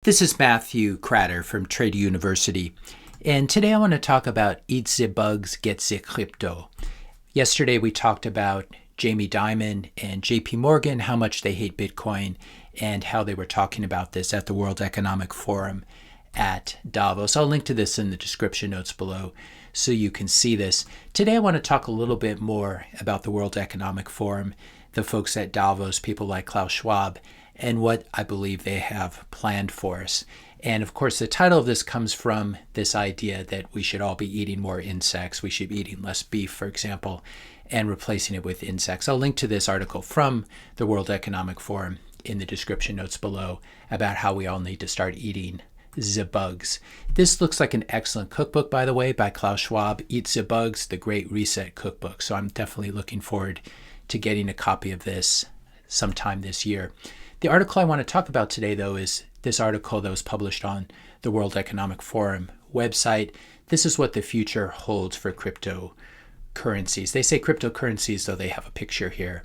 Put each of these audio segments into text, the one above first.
This is Matthew Cratter from Trade University, and today I want to talk about Eat the Bugs, Get the Crypto. Yesterday we talked about Jamie Dimon and JP Morgan, how much they hate Bitcoin, and how they were talking about this at the World Economic Forum at Davos. I'll link to this in the description notes below so you can see this. Today I want to talk a little bit more about the World Economic Forum, the folks at Davos, people like Klaus Schwab, and what I believe they have planned for us. And of course, the title of this comes from this idea that we should all be eating more insects. We should be eating less beef, for example, and replacing it with insects. I'll link to this article from the World Economic Forum in the description notes below about how we all need to start eating the bugs. This looks like an excellent cookbook, by the way, by Klaus Schwab, Eat the Bugs, the Great Reset Cookbook. So I'm definitely looking forward to getting a copy of this sometime this year. The article I want to talk about today, though, is this article that was published on the World Economic Forum website. This is what the future holds for cryptocurrencies. They say cryptocurrencies, though they have a picture here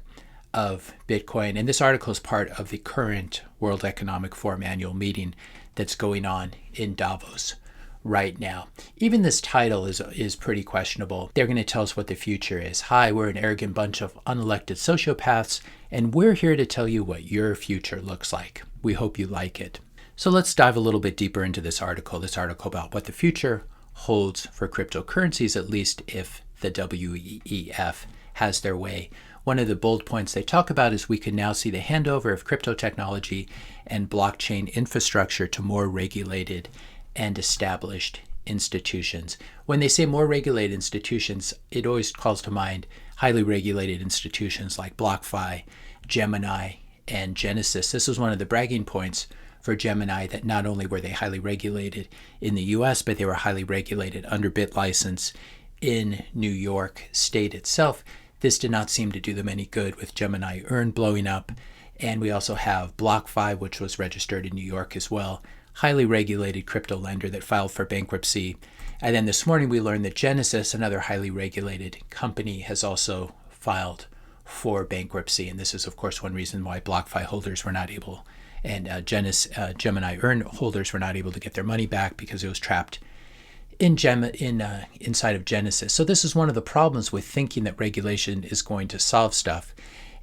of Bitcoin. And this article is part of the current World Economic Forum annual meeting that's going on in Davos right now. Even this title is pretty questionable. They're going to tell us what the future is. Hi, we're an arrogant bunch of unelected sociopaths, and we're here to tell you what your future looks like. We hope you like it. So let's dive a little bit deeper into this article about what the future holds for cryptocurrencies, at least if the WEF has their way. One of the bold points they talk about is we can now see the handover of crypto technology and blockchain infrastructure to more regulated and established institutions. When they say more regulated institutions, it always calls to mind highly regulated institutions like BlockFi, Gemini, and Genesis. This was one of the bragging points for Gemini, that not only were they highly regulated in the US, but they were highly regulated under BitLicense in New York State itself. This did not seem to do them any good with Gemini Earn blowing up. And we also have BlockFi, which was registered in New York as well, highly regulated crypto lender that filed for bankruptcy. And then this morning we learned that Genesis, another highly regulated company, has also filed for bankruptcy. And this is, of course, one reason why BlockFi holders were not able, and Gemini Earn holders were not able to get their money back because it was trapped inside of Genesis. So this is one of the problems with thinking that regulation is going to solve stuff.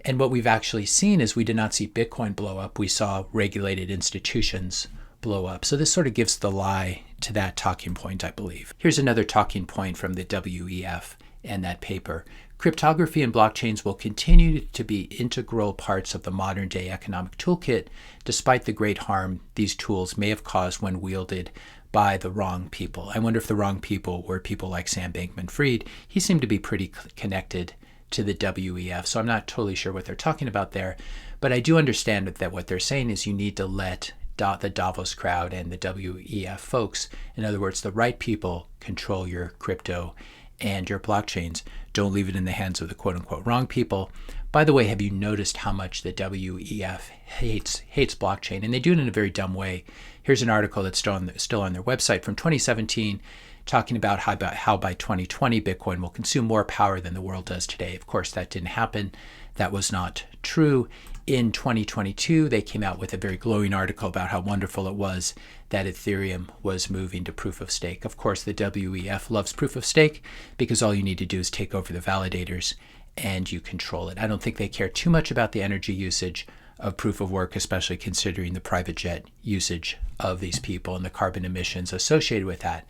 And what we've actually seen is we did not see Bitcoin blow up. We saw regulated institutions blow up. So this sort of gives the lie to that talking point, I believe. Here's another talking point from the WEF and that paper. Cryptography and blockchains will continue to be integral parts of the modern day economic toolkit, despite the great harm these tools may have caused when wielded by the wrong people. I wonder if the wrong people were people like Sam Bankman-Fried. He seemed to be pretty connected to the WEF, so I'm not totally sure what they're talking about there. But I do understand that what they're saying is you need to let the Davos crowd and the WEF folks, in other words, the right people, control your crypto and your blockchains. Don't leave it in the hands of the quote-unquote wrong people. By the way, have you noticed how much the WEF hates blockchain? And they do it in a very dumb way. Here's an article that's still on their website from 2017, talking about how by 2020 Bitcoin will consume more power than the world does today. Of course, that didn't happen. That was not true. In 2022, they came out with a very glowing article about how wonderful it was that Ethereum was moving to proof of stake. Of course, the WEF loves proof of stake because all you need to do is take over the validators and you control it. I don't think they care too much about the energy usage of proof of work, especially considering the private jet usage of these people and the carbon emissions associated with that.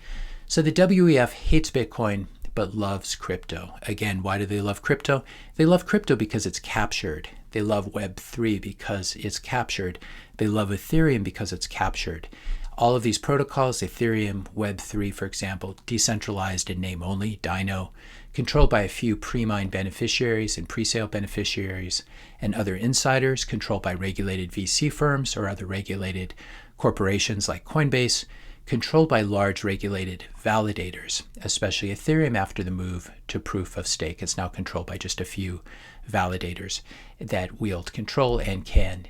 So the WEF hates Bitcoin but loves crypto. Again, why do they love crypto? They love crypto because it's captured. They love Web3 because it's captured. They love Ethereum because it's captured. All of these protocols, Ethereum, Web3, for example, decentralized in name only, Dino, controlled by a few pre-mine beneficiaries and pre-sale beneficiaries and other insiders, controlled by regulated VC firms or other regulated corporations like Coinbase, controlled by large regulated validators, especially Ethereum after the move to proof of stake. It's now controlled by just a few validators that wield control and can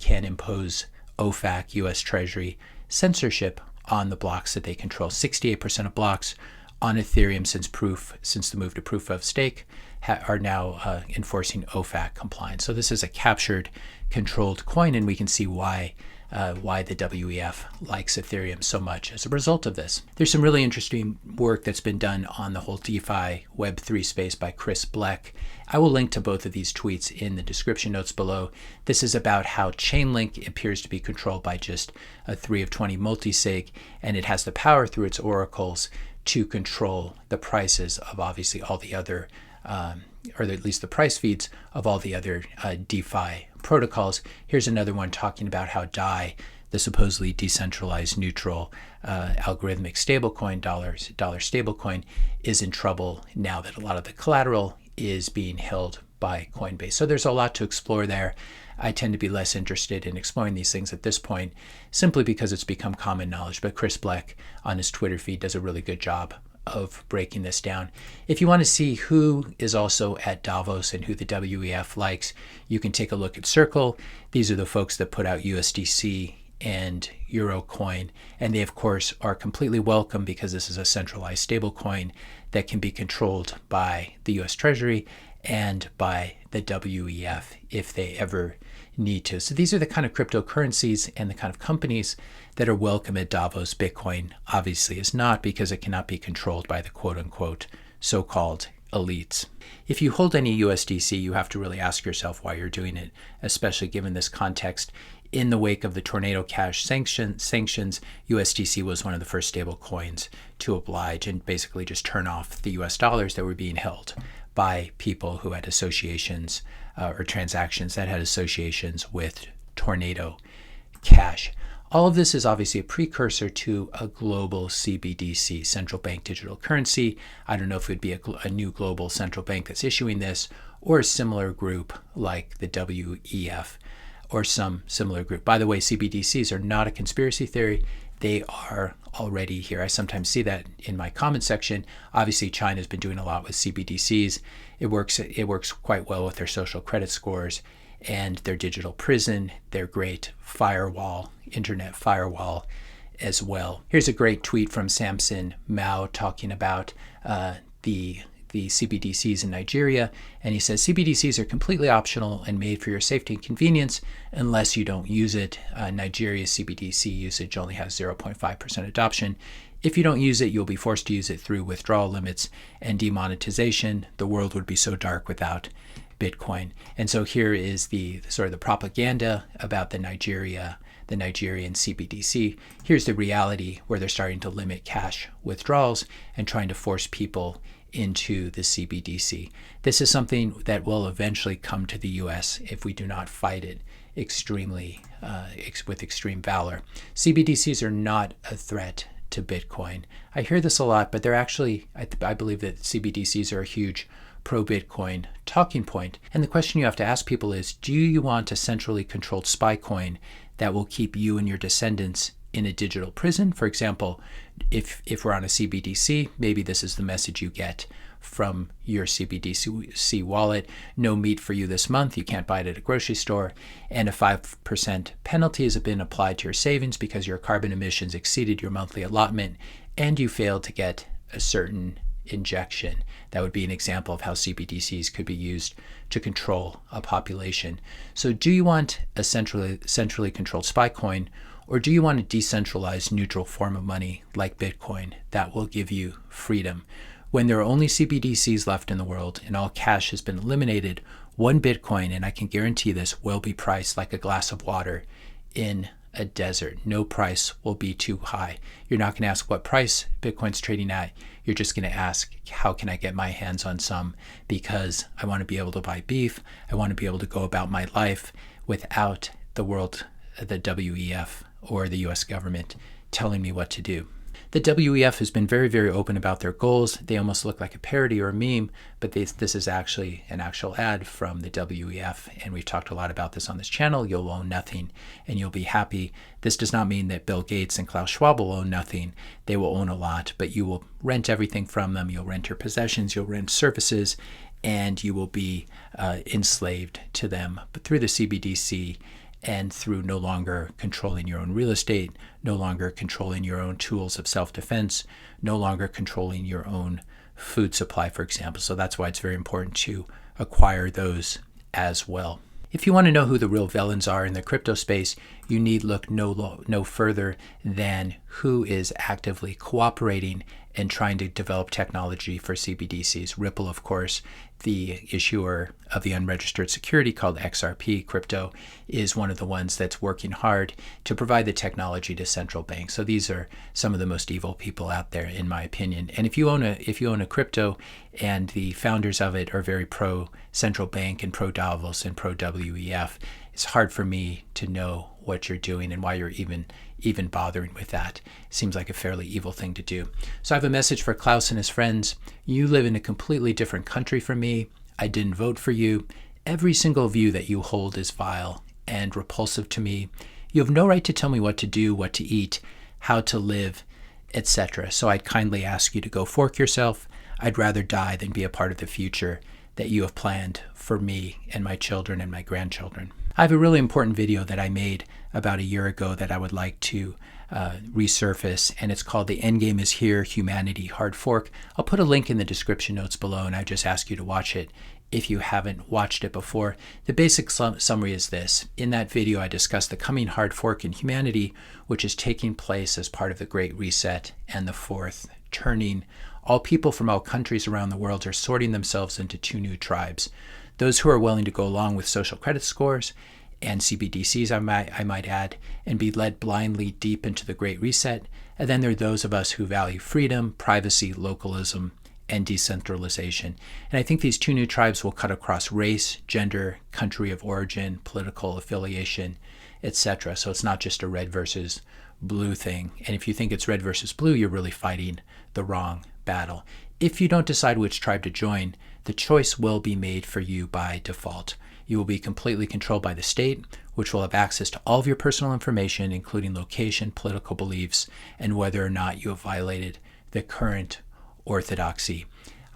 impose OFAC, U.S. Treasury, censorship on the blocks that they control. 68% of blocks on Ethereum since the move to proof of stake are now enforcing OFAC compliance. So this is a captured, controlled coin, and we can see why why the WEF likes Ethereum so much as a result of this. There's some really interesting work that's been done on the whole DeFi Web3 space by Chris Bleck. I will link to both of these tweets in the description notes below. This is about how Chainlink appears to be controlled by just a 3 of 20 multisig, and it has the power through its oracles to control the prices of obviously all the other, or at least the price feeds of all the other DeFi protocols. Here's another one talking about how DAI, the supposedly decentralized neutral algorithmic stablecoin, dollar stablecoin, is in trouble now that a lot of the collateral is being held by Coinbase. So there's a lot to explore there. I tend to be less interested in exploring these things at this point, simply because it's become common knowledge. But Chris Bleck on his Twitter feed does a really good job of breaking this down. If you want to see who is also at Davos and who the WEF likes, you can take a look at Circle. These are the folks that put out USDC and Eurocoin, and they of course are completely welcome because this is a centralized stablecoin that can be controlled by the US Treasury and by the WEF if they ever need to. So these are the kind of cryptocurrencies and the kind of companies that are welcome at Davos. Bitcoin obviously is not, because it cannot be controlled by the quote-unquote so-called elites. If you hold any USDC, you have to really ask yourself why you're doing it, especially given this context. In the wake of the Tornado Cash sanctions, USDC was one of the first stable coins to oblige and basically just turn off the US dollars that were being held by people who had associations or transactions that had associations with Tornado Cash. All of this is obviously a precursor to a global CBDC, central bank digital currency. I don't know if it would be a new global central bank that's issuing this, or a similar group like the WEF, or some similar group. By the way, CBDCs are not a conspiracy theory. They are already here. I sometimes see that in my comment section. Obviously, China's been doing a lot with CBDCs. It works quite well with their social credit scores and their digital prison, their great firewall, internet firewall as well. Here's a great tweet from Samson Mao talking about the CBDCs in Nigeria, and he says CBDCs are completely optional and made for your safety and convenience unless you don't use it. Nigeria's CBDC usage only has 0.5% adoption. If you don't use it, you'll be forced to use it through withdrawal limits and demonetization. The world would be so dark without Bitcoin. And so here is the sort of the propaganda about the Nigerian CBDC. Here's the reality where they're starting to limit cash withdrawals and trying to force people into the CBDC. This is something that will eventually come to the US if we do not fight it with extreme valor. CBDCs are not a threat to Bitcoin. I hear this a lot, but they're actually, I believe that CBDCs are a huge pro-Bitcoin talking point. And the question you have to ask people is, do you want a centrally controlled spy coin that will keep you and your descendants in a digital prison? For example, if we're on a CBDC, maybe this is the message you get from your CBDC wallet. No meat for you this month. You can't buy it at a grocery store. And a 5% penalty has been applied to your savings because your carbon emissions exceeded your monthly allotment and you failed to get a certain injection. That would be an example of how CBDCs could be used to control a population. So do you want a centrally controlled spy coin, or do you want a decentralized neutral form of money like Bitcoin that will give you freedom? When there are only CBDCs left in the world and all cash has been eliminated, one Bitcoin, and I can guarantee this, will be priced like a glass of water in a desert. No price will be too high. You're not going to ask what price Bitcoin's trading at. You're just going to ask, how can I get my hands on some? Because I want to be able to buy beef. I want to be able to go about my life without the WEF or the US government telling me what to do. The WEF has been very, very open about their goals. They almost look like a parody or a meme, but this is actually an actual ad from the WEF, and we've talked a lot about this on this channel. You'll own nothing, and you'll be happy. This does not mean that Bill Gates and Klaus Schwab will own nothing. They will own a lot, but you will rent everything from them. You'll rent your possessions, you'll rent services, and you will be enslaved to them. But through the CBDC, and through no longer controlling your own real estate, no longer controlling your own tools of self-defense, no longer controlling your own food supply, for example. So that's why it's very important to acquire those as well. If you want to know who the real villains are in the crypto space, you need look no further than who is actively cooperating and trying to develop technology for CBDCs. Ripple, of course, the issuer of the unregistered security called XRP crypto, is one of the ones that's working hard to provide the technology to central banks. So these are some of the most evil people out there, in my opinion. And if you own a crypto and the founders of it are very pro central bank and pro Davos and pro WEF, it's hard for me to know what you're doing and why you're even bothering with that. It seems like a fairly evil thing to do. So I have a message for Klaus and his friends. You live in a completely different country from me. I didn't vote for you. Every single view that you hold is vile and repulsive to me. You have no right to tell me what to do, what to eat, how to live, etc. So I'd kindly ask you to go fork yourself. I'd rather die than be a part of the future that you have planned for me and my children and my grandchildren. I have a really important video that I made about a year ago that I would like to resurface, and it's called The Endgame is Here, Humanity Hard Fork. I'll put a link in the description notes below, and I just ask you to watch it if you haven't watched it before. The basic summary is this. In that video, I discussed the coming hard fork in humanity, which is taking place as part of the Great Reset and the Fourth Turning. All people from all countries around the world are sorting themselves into two new tribes. Those who are willing to go along with social credit scores and CBDCs, I might add, and be led blindly deep into the Great Reset. And then there are those of us who value freedom, privacy, localism, and decentralization. And I think these two new tribes will cut across race, gender, country of origin, political affiliation, etc. So it's not just a red versus blue thing. And if you think it's red versus blue, you're really fighting the wrong battle. If you don't decide which tribe to join, the choice will be made for you by default. You will be completely controlled by the state, which will have access to all of your personal information, including location, political beliefs, and whether or not you have violated the current orthodoxy.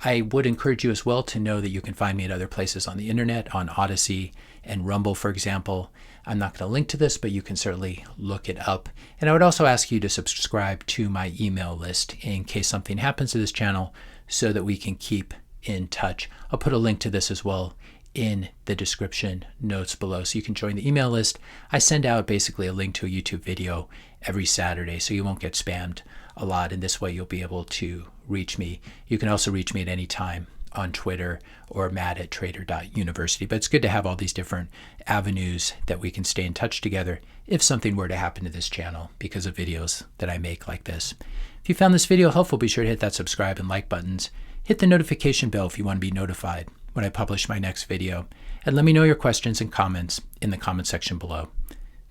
I would encourage you as well to know that you can find me at other places on the internet, on Odyssey and Rumble, for example. I'm not going to link to this, but you can certainly look it up. And I would also ask you to subscribe to my email list in case something happens to this channel so that we can keep in touch. I'll put a link to this as well in the description notes below so you can join the email list. I send out basically a link to a YouTube video every Saturday, so you won't get spammed a lot, and this way you'll be able to reach me. You can also reach me at any time on Twitter or matt@trader.university. But it's good to have all these different avenues that we can stay in touch together if something were to happen to this channel because of videos that I make like this. If you found this video helpful, be sure to hit that subscribe and like buttons. Hit the notification bell if you want to be notified when I publish my next video. And let me know your questions and comments in the comment section below.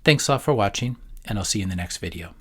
Thanks a lot for watching, and I'll see you in the next video.